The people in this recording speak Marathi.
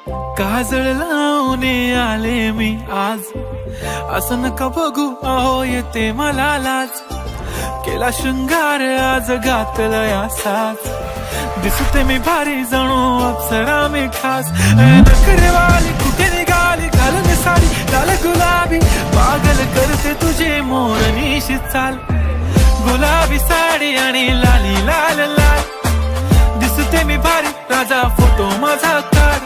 काजळ लावून आले मी आज, असं नका बघू अहो येते मला लाज. केला शृंगार आज घातलाय असाच, दिसते मी भारी जणू अप्सरा मी खास. नखरेवाली कुठे निघाली घालून साडी लाल गुलाबी, पागल करते तुझे मोरनीशी चाल. गुलाबी साडी आणि लाली लाल लाल, दिसते मी भारी राजा फोटो माझा काढ.